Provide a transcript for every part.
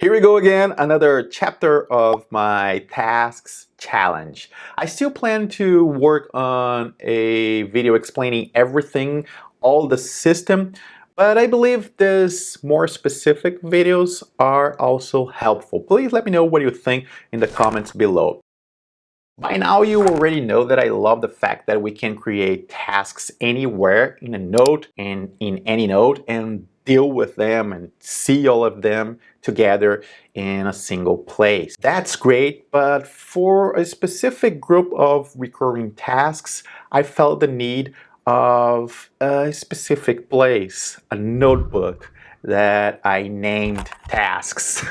Here we go again, another chapter of my tasks challenge. I still plan to work on a video explaining everything, all the system, but I believe these more specific videos are also helpful. Please let me know what you think in the comments below. By now, you already know that I love the fact that we can create tasks anywhere in a note and in any note and deal with them and see all of them together in a single place. That's great, but for a specific group of recurring tasks, I felt the need of a specific place, a notebook that I named tasks.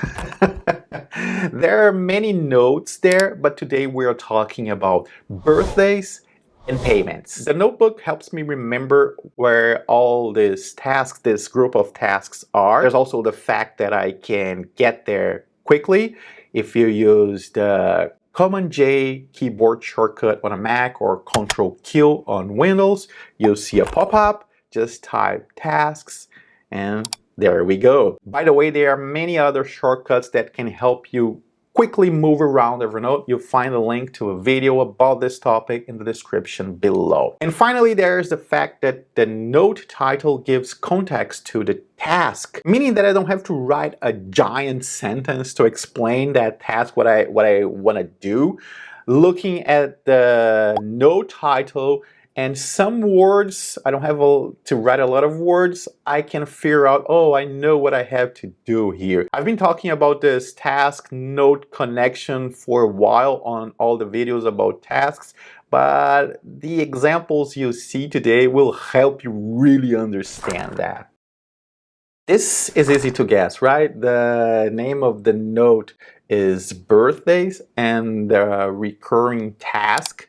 There are many notes there, but today we are talking about birthdays and payments. The notebook helps me remember where all these tasks, this group of tasks are. There's also the fact that I can get there quickly if you use the Command J keyboard shortcut on a Mac or Control Q on Windows. You'll see a pop-up, just type tasks and there we go. By the way, there are many other shortcuts that can help you quickly move around Evernote. You'll find a link to a video about this topic in the description below. And finally, there's the fact that the note title gives context to the task, meaning that I don't have to write a giant sentence to explain that task, what I want to do. Looking at the note title and some words, I don't have to write a lot of words, I can figure out, oh, I know what I have to do here. I've been talking about this task note connection for a while on all the videos about tasks, but the examples you see today will help you really understand that. This is easy to guess, right? The name of the note is birthdays and the recurring task,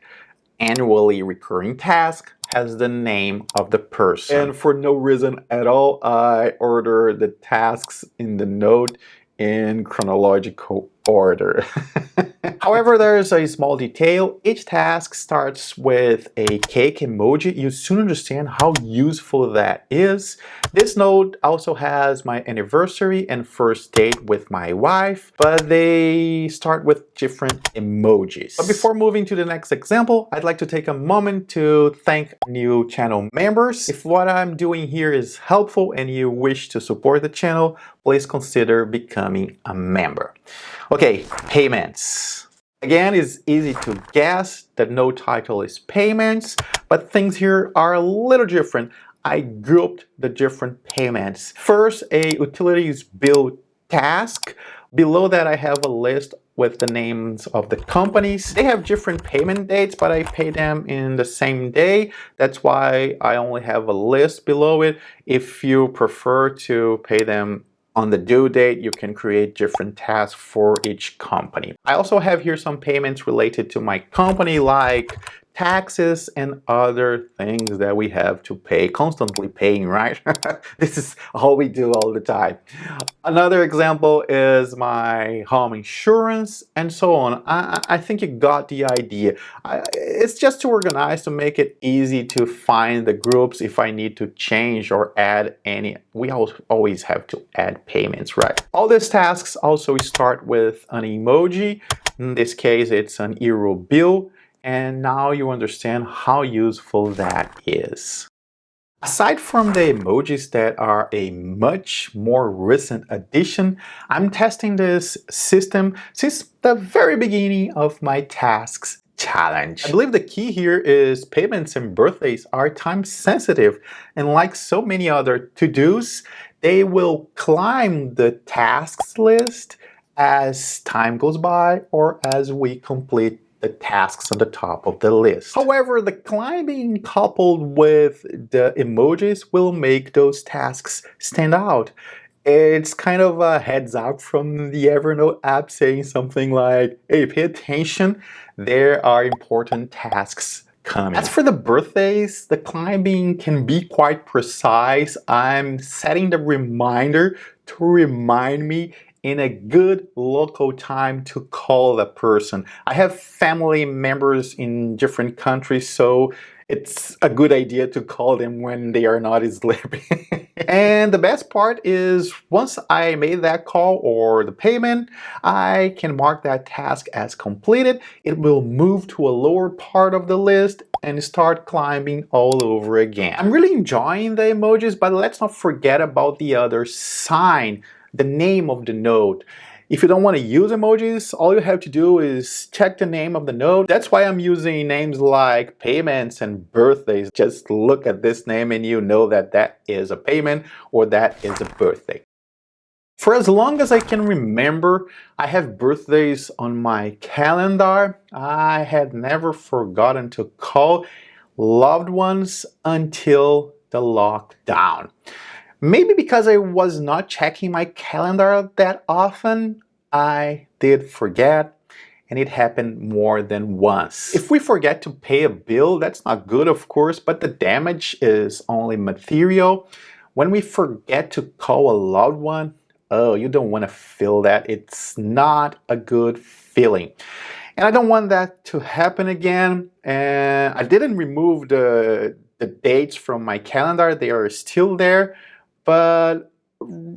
annually recurring task, has the name of the person. And for no reason at all, I order the tasks in the note in chronological order. However, there is a small detail. Each task starts with a cake emoji. You soon understand how useful that is. This note also has my anniversary and first date with my wife, but they start with different emojis. But before moving to the next example, I'd like to take a moment to thank new channel members. If what I'm doing here is helpful and you wish to support the channel, please consider becoming a member. Okay, payments. Again, it's easy to guess. The note title is payments, but things here are a little different. I grouped the different payments. First, a utilities bill task. Below that, I have a list with the names of the companies. They have different payment dates, but I pay them in the same day. That's why I only have a list below it. If you prefer to pay them on the due date, you can create different tasks for each company. I also have here some payments related to my company, like taxes and other things that we have to pay, constantly paying, right? This is all we do all the time. Another example is my home insurance and so on. I think you got the idea. It's just to organize, to make it easy to find the groups if I need to change or add any. We always have to add payments, right? All these tasks also start with an emoji. In this case, it's an euro bill. And now you understand how useful that is. Aside from the emojis that are a much more recent addition, I'm testing this system since the very beginning of my tasks challenge. I believe the key here is payments and birthdays are time sensitive, and like so many other to-dos, they will climb the tasks list as time goes by or as we complete the tasks on the top of the list. However, the climbing coupled with the emojis will make those tasks stand out. It's kind of a heads up from the Evernote app saying something like, hey, pay attention, there are important tasks coming. As for the birthdays, the climbing can be quite precise. I'm setting the reminder to remind me in a good local time to call the person. I have family members in different countries, so it's a good idea to call them when they are not sleeping. And the best part is once I made that call or the payment, I can mark that task as completed. It will move to a lower part of the list and start climbing all over again. I'm really enjoying the emojis, but let's not forget about the other sign, the name of the note. If you don't want to use emojis, all you have to do is check the name of the note. That's why I'm using names like payments and birthdays. Just look at this name and you know that that is a payment or that is a birthday. For as long as I can remember, I have birthdays on my calendar. I had never forgotten to call loved ones until the lockdown. Maybe because I was not checking my calendar that often, I did forget, and it happened more than once. If we forget to pay a bill, that's not good, of course, but the damage is only material. When we forget to call a loved one, oh, you don't want to feel that. It's not a good feeling. And I don't want that to happen again. And I didn't remove the dates from my calendar. They are still there. But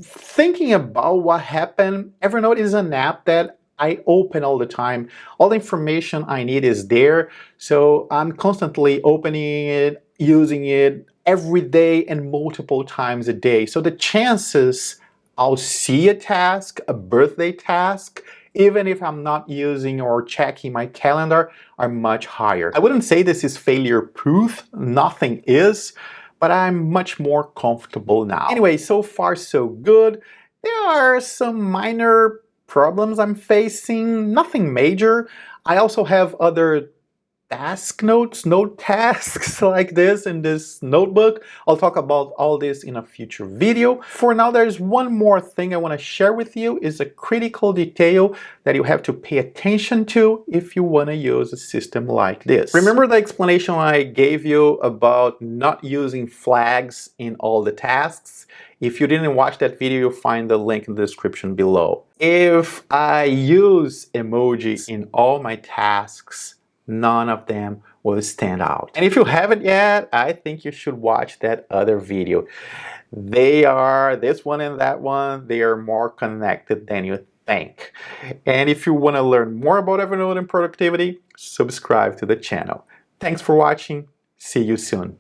thinking about what happened, Evernote is an app that I open all the time. All the information I need is there. So I'm constantly opening it, using it every day and multiple times a day. So the chances I'll see a task, a birthday task, even if I'm not using or checking my calendar, are much higher. I wouldn't say this is failure proof, nothing is, but I'm much more comfortable now. Anyway, so far so good. There are some minor problems I'm facing, nothing major. I also have other task notes, note tasks like this in this notebook. I'll talk about all this in a future video. For now, there's one more thing I want to share with you, is a critical detail that you have to pay attention to if you want to use a system like this. Remember the explanation I gave you about not using flags in all the tasks? If you didn't watch that video, you'll find the link in the description below. If I use emojis in all my tasks, none of them will stand out. And if you haven't yet, I think you should watch that other video. They are, this one and that one, they are more connected than you think. And if you want to learn more about Evernote and productivity, subscribe to the channel. Thanks for watching. See you soon.